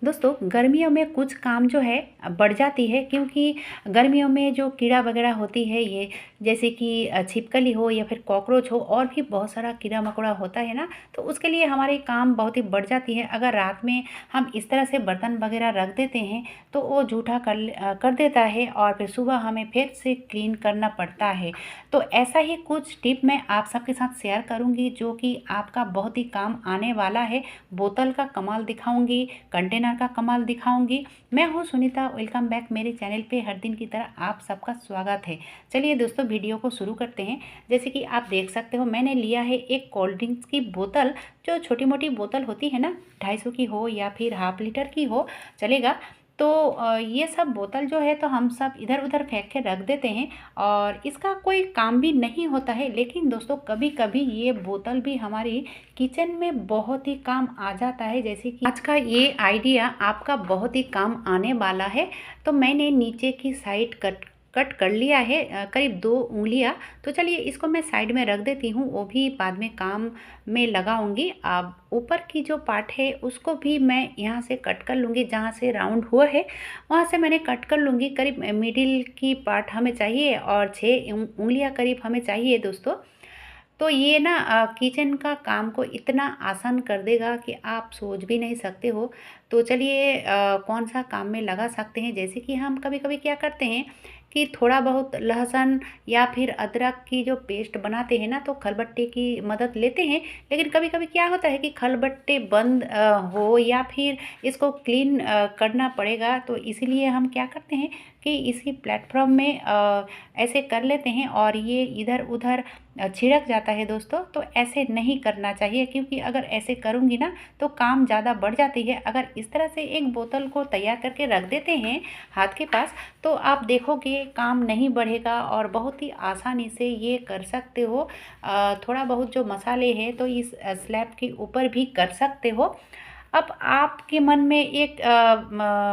दोस्तों गर्मियों में कुछ काम जो है बढ़ जाती है, क्योंकि गर्मियों में जो कीड़ा वगैरह होती है, ये जैसे कि छिपकली हो या फिर कॉकरोच हो, और भी बहुत सारा कीड़ा मकोड़ा होता है ना, तो उसके लिए हमारे काम बहुत ही बढ़ जाती है। अगर रात में हम इस तरह से बर्तन वगैरह रख देते हैं तो वो जूठा कर देता है, और फिर सुबह हमें फिर से क्लीन करना पड़ता है। तो ऐसा ही कुछ टिप मैं आप सबके साथ शेयर करूँगी, जो कि आपका बहुत ही काम आने वाला है। बोतल का कमाल दिखाऊंगी, कंटेनर का कमाल दिखाऊंगी। मैं हूं सुनीता, वेलकम बैक मेरे चैनल पे। हर दिन की तरह आप सबका स्वागत है। चलिए दोस्तों, वीडियो को शुरू करते हैं। जैसे कि आप देख सकते हो, मैंने लिया है एक कोल्ड ड्रिंक्स की बोतल। जो छोटी मोटी बोतल होती है ना, 250 की हो या फिर हाफ लीटर की हो, चलेगा। तो ये सब बोतल जो है तो हम सब इधर उधर फेंक के रख देते हैं, और इसका कोई काम भी नहीं होता है। लेकिन दोस्तों कभी कभी ये बोतल भी हमारी किचन में बहुत ही काम आ जाता है। जैसे कि आज का ये आइडिया आपका बहुत ही काम आने वाला है। तो मैंने नीचे की साइड कट कर लिया है, करीब 2 उंगलियां। तो चलिए इसको मैं साइड में रख देती हूँ, वो भी बाद में काम में लगाऊंगी। अब ऊपर की जो पार्ट है उसको भी मैं यहाँ से कट कर लूँगी। जहाँ से राउंड हुआ है वहाँ से मैंने कट कर लूँगी। करीब मिडिल की पार्ट हमें चाहिए, और 6 उंगलियाँ करीब हमें चाहिए दोस्तों। तो ये ना किचन का काम को इतना आसान कर देगा कि आप सोच भी नहीं सकते हो। तो चलिए कौन सा काम में लगा सकते हैं। जैसे कि हम कभी कभी क्या करते हैं कि थोड़ा बहुत लहसुन या फिर अदरक की जो पेस्ट बनाते हैं ना, तो खलबट्टे की मदद लेते हैं। लेकिन कभी कभी क्या होता है कि खलबट्टे बंद हो, या फिर इसको क्लीन करना पड़ेगा। तो इसीलिए हम क्या करते हैं कि इसी प्लेटफॉर्म में ऐसे कर लेते हैं, और ये इधर उधर छिड़क जाता है दोस्तों। तो ऐसे नहीं करना चाहिए, क्योंकि अगर ऐसे करूँगी ना तो काम ज़्यादा बढ़ जाती है। अगर इस तरह से एक बोतल को तैयार करके रख देते हैं हाथ के पास, तो आप देखोगे काम नहीं बढ़ेगा, और बहुत ही आसानी से ये कर सकते हो। थोड़ा बहुत जो मसाले हैं तो इस स्लैब के ऊपर भी कर सकते हो। अब आपके मन में एक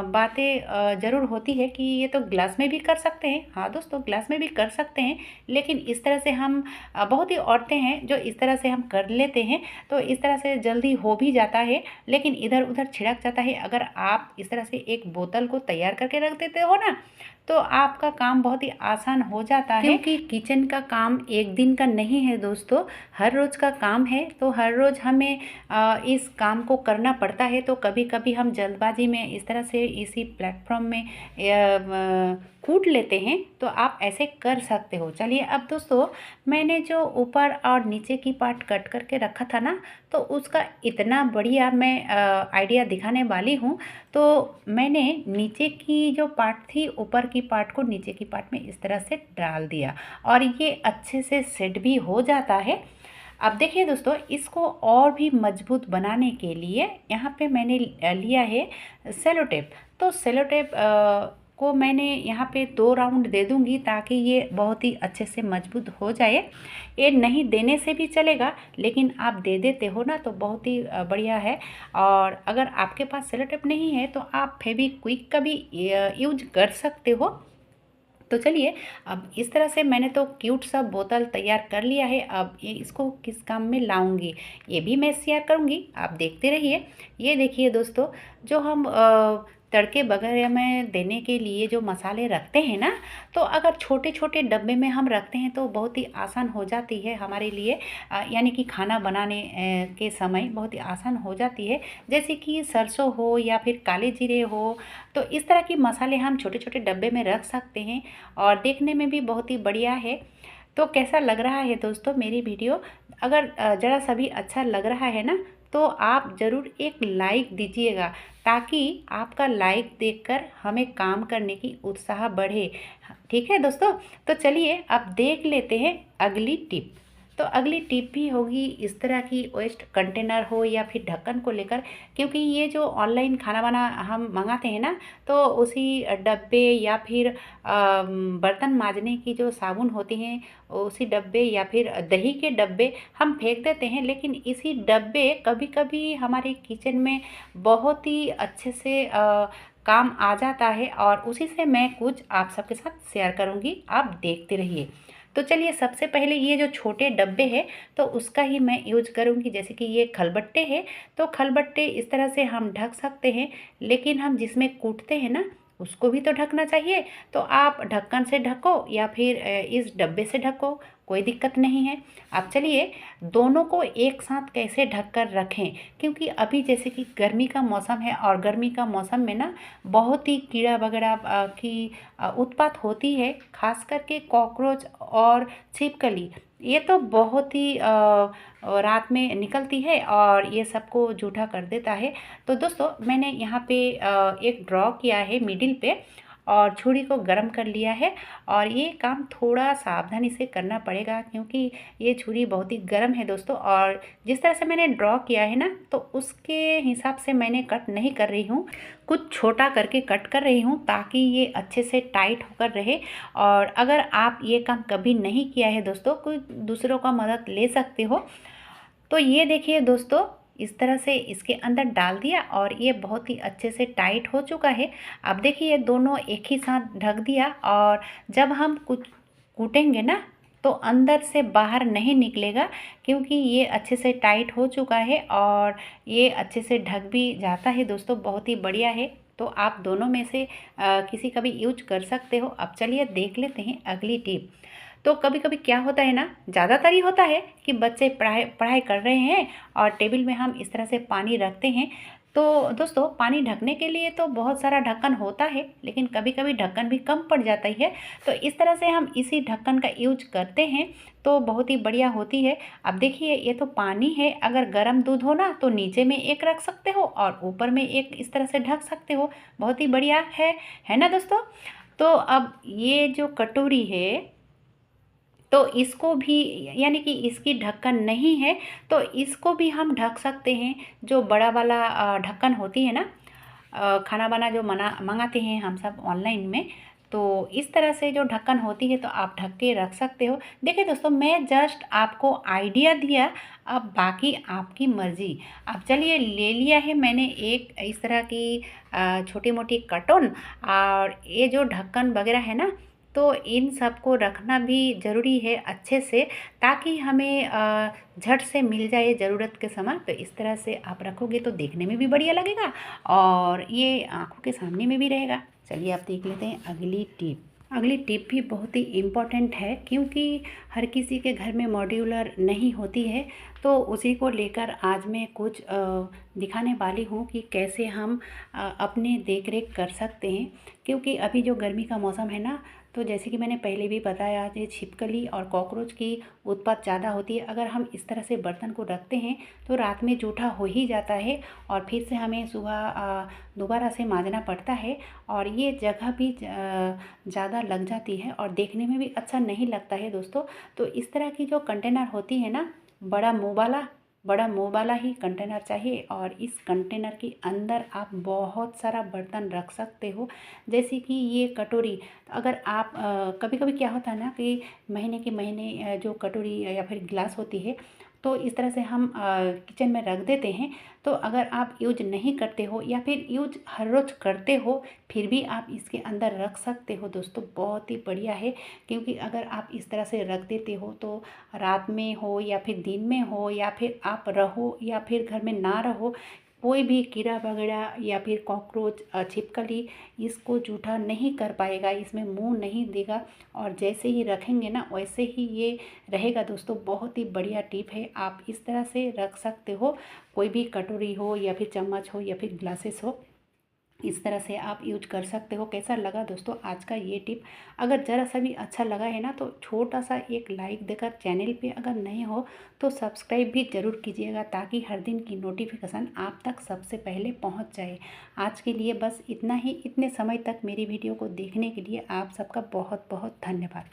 बातें ज़रूर होती है कि ये तो ग्लास में भी कर सकते हैं। हाँ दोस्तों, ग्लास में भी कर सकते हैं, लेकिन इस तरह से हम बहुत ही औरतें हैं जो इस तरह से हम कर लेते हैं। तो इस तरह से जल्दी हो भी जाता है, लेकिन इधर उधर छिड़क जाता है। अगर आप इस तरह से एक बोतल को तैयार करके रख देते हो ना, तो आपका काम बहुत ही आसान हो जाता है। क्योंकि किचन का काम एक दिन का नहीं है दोस्तों, हर रोज़ का काम है। तो हर रोज़ हमें इस काम को करना पड़ता है। तो कभी कभी हम जल्दबाजी में इस तरह से इसी प्लेटफॉर्म में कूट लेते हैं। तो आप ऐसे कर सकते हो। चलिए अब दोस्तों, मैंने जो ऊपर और नीचे की पार्ट कट करके रखा था ना, तो उसका इतना बढ़िया मैं आइडिया दिखाने वाली हूँ। तो मैंने नीचे की जो पार्ट थी, ऊपर की पार्ट को नीचे की पार्ट में इस तरह से डाल दिया, और ये अच्छे से सेट भी हो जाता है। अब देखिए दोस्तों, इसको और भी मजबूत बनाने के लिए यहाँ पे मैंने लिया है सेलो टेप। तो सेलो टेप को मैंने यहाँ पे 2 राउंड दे दूँगी, ताकि ये बहुत ही अच्छे से मजबूत हो जाए। ये नहीं देने से भी चलेगा, लेकिन आप दे देते हो ना तो बहुत ही बढ़िया है। और अगर आपके पास सेलो टेप नहीं है तो आप फेविक्विक का भी यूज कर सकते हो। तो चलिए, अब इस तरह से मैंने तो क्यूट सा बोतल तैयार कर लिया है। अब ये इसको किस काम में लाऊंगी ये भी मैं शेयर करूंगी, आप देखते रहिए। ये देखिए दोस्तों, जो हम तड़के वगैरह में देने के लिए जो मसाले रखते हैं ना, तो अगर छोटे छोटे डब्बे में हम रखते हैं तो बहुत ही आसान हो जाती है हमारे लिए। यानी कि खाना बनाने के समय बहुत ही आसान हो जाती है। जैसे कि सरसों हो या फिर काले जीरे हो, तो इस तरह के मसाले हम छोटे छोटे डब्बे में रख सकते हैं, और देखने में भी बहुत ही बढ़िया है। तो कैसा लग रहा है दोस्तों मेरी वीडियो? अगर ज़रा सा भी अच्छा लग रहा है ना, तो आप ज़रूर एक लाइक दीजिएगा, ताकि आपका लाइक देखकर हमें काम करने की उत्साह बढ़े। ठीक है दोस्तों? तो चलिए अब देख लेते हैं अगली टिप। तो अगली टिप भी होगी इस तरह की, वेस्ट कंटेनर हो या फिर ढक्कन को लेकर। क्योंकि ये जो ऑनलाइन खाना वाना हम मंगाते हैं ना, तो उसी डब्बे या फिर बर्तन मांजने की जो साबुन होती हैं, उसी डब्बे या फिर दही के डब्बे हम फेंक देते हैं। लेकिन इसी डब्बे कभी कभी हमारे किचन में बहुत ही अच्छे से काम आ जाता है, और उसी से मैं कुछ आप सबके साथ शेयर करूंगी, आप देखते रहिए। तो चलिए सबसे पहले ये जो छोटे डब्बे हैं तो उसका ही मैं यूज करूँगी। जैसे कि ये खलबट्टे हैं, तो खलबट्टे इस तरह से हम ढक सकते हैं, लेकिन हम जिसमें कूटते हैं ना उसको भी तो ढकना चाहिए। तो आप ढक्कन से ढको या फिर इस डब्बे से ढको, कोई दिक्कत नहीं है। अब चलिए दोनों को एक साथ कैसे ढक कर रखें, क्योंकि अभी जैसे कि गर्मी का मौसम है और गर्मी का मौसम में ना बहुत ही कीड़ा वगैरह की उत्पात होती है, खास करके कॉकरोच और छिपकली। ये तो बहुत ही रात में निकलती है और ये सबको जूठा कर देता है। तो दोस्तों मैंने यहाँ पे एक ड्रॉ किया है मिडिल पे और छुरी को गर्म कर लिया है, और ये काम थोड़ा सावधानी से करना पड़ेगा क्योंकि ये छुरी बहुत ही गर्म है दोस्तों। और जिस तरह से मैंने ड्रॉ किया है ना तो उसके हिसाब से मैंने कट नहीं कर रही हूँ, कुछ छोटा करके कट कर रही हूँ ताकि ये अच्छे से टाइट होकर रहे। और अगर आप ये काम कभी नहीं किया है दोस्तों, कोई दूसरों का मदद ले सकते हो। तो ये देखिए दोस्तों, इस तरह से इसके अंदर डाल दिया और ये बहुत ही अच्छे से टाइट हो चुका है। अब देखिए ये दोनों एक ही साथ ढक दिया, और जब हम कुछ कूटेंगे ना तो अंदर से बाहर नहीं निकलेगा, क्योंकि ये अच्छे से टाइट हो चुका है और ये अच्छे से ढक भी जाता है दोस्तों, बहुत ही बढ़िया है। तो आप दोनों में से किसी का भी यूज कर सकते हो। अब चलिए देख लेते हैं अगली टिप। तो कभी कभी क्या होता है ना, ज़्यादातर ही होता है कि बच्चे पढ़ाई पढ़ाई कर रहे हैं और टेबल में हम इस तरह से पानी रखते हैं। तो दोस्तों पानी ढकने के लिए तो बहुत सारा ढक्कन होता है, लेकिन कभी कभी ढक्कन भी कम पड़ जाता ही है। तो इस तरह से हम इसी ढक्कन का यूज करते हैं तो बहुत ही बढ़िया होती है। अब देखिए ये तो पानी है, अगर गर्म दूध हो ना तो नीचे में एक रख सकते हो और ऊपर में एक इस तरह से ढक सकते हो, बहुत ही बढ़िया है ना दोस्तों। तो अब ये जो कटोरी है तो इसको भी, यानी कि इसकी ढक्कन नहीं है तो इसको भी हम ढक सकते हैं। जो बड़ा वाला ढक्कन होती है ना, खाना बना जो मंगाते हैं हम सब ऑनलाइन में, तो इस तरह से जो ढक्कन होती है तो आप ढक के रख सकते हो। देखिए दोस्तों मैं जस्ट आपको आइडिया दिया, अब बाकी आपकी मर्ज़ी। अब चलिए ले लिया है मैंने एक इस तरह की छोटी मोटी कटोन, और ये जो ढक्कन वगैरह है ना तो इन सब को रखना भी ज़रूरी है अच्छे से, ताकि हमें झट से मिल जाए ज़रूरत के समय। तो इस तरह से आप रखोगे तो देखने में भी बढ़िया लगेगा और ये आँखों के सामने में भी रहेगा। चलिए आप देख लेते हैं अगली टिप। अगली टिप भी बहुत ही इम्पॉर्टेंट है, क्योंकि हर किसी के घर में मॉड्यूलर नहीं होती है। तो उसी को लेकर आज मैं कुछ दिखाने वाली हूँ कि कैसे हम अपने देख रेख कर सकते हैं। क्योंकि अभी जो गर्मी का मौसम है ना, तो जैसे कि मैंने पहले भी बताया, ये छिपकली और कॉकरोच की उत्पात ज़्यादा होती है। अगर हम इस तरह से बर्तन को रखते हैं तो रात में जूठा हो ही जाता है और फिर से हमें सुबह दोबारा से मांजना पड़ता है, और ये जगह भी ज़्यादा लग जाती है और देखने में भी अच्छा नहीं लगता है दोस्तों। तो इस तरह की जो कंटेनर होती है ना, बड़ा मुँह वाला ही कंटेनर चाहिए, और इस कंटेनर के अंदर आप बहुत सारा बर्तन रख सकते हो। जैसे कि ये कटोरी, अगर आप कभी कभी क्या होता है ना कि महीने के महीने जो कटोरी या फिर गिलास होती है तो इस तरह से हम किचन में रख देते हैं। तो अगर आप यूज नहीं करते हो या फिर यूज हर रोज़ करते हो, फिर भी आप इसके अंदर रख सकते हो दोस्तों, बहुत ही बढ़िया है। क्योंकि अगर आप इस तरह से रख देते हो तो रात में हो या फिर दिन में हो या फिर आप रहो या फिर घर में ना रहो, कोई भी कीड़ा वगैरह या फिर कॉकरोच छिपकली इसको जूठा नहीं कर पाएगा, इसमें मुंह नहीं देगा, और जैसे ही रखेंगे ना वैसे ही ये रहेगा दोस्तों। बहुत ही बढ़िया टिप है, आप इस तरह से रख सकते हो, कोई भी कटोरी हो या फिर चम्मच हो या फिर ग्लासेस हो, इस तरह से आप यूज कर सकते हो। कैसा लगा दोस्तों आज का ये टिप? अगर ज़रा सा भी अच्छा लगा है ना तो छोटा सा एक लाइक देकर, चैनल पे अगर नए हो तो सब्सक्राइब भी ज़रूर कीजिएगा, ताकि हर दिन की नोटिफिकेशन आप तक सबसे पहले पहुंच जाए। आज के लिए बस इतना ही। इतने समय तक मेरी वीडियो को देखने के लिए आप सबका बहुत बहुत धन्यवाद।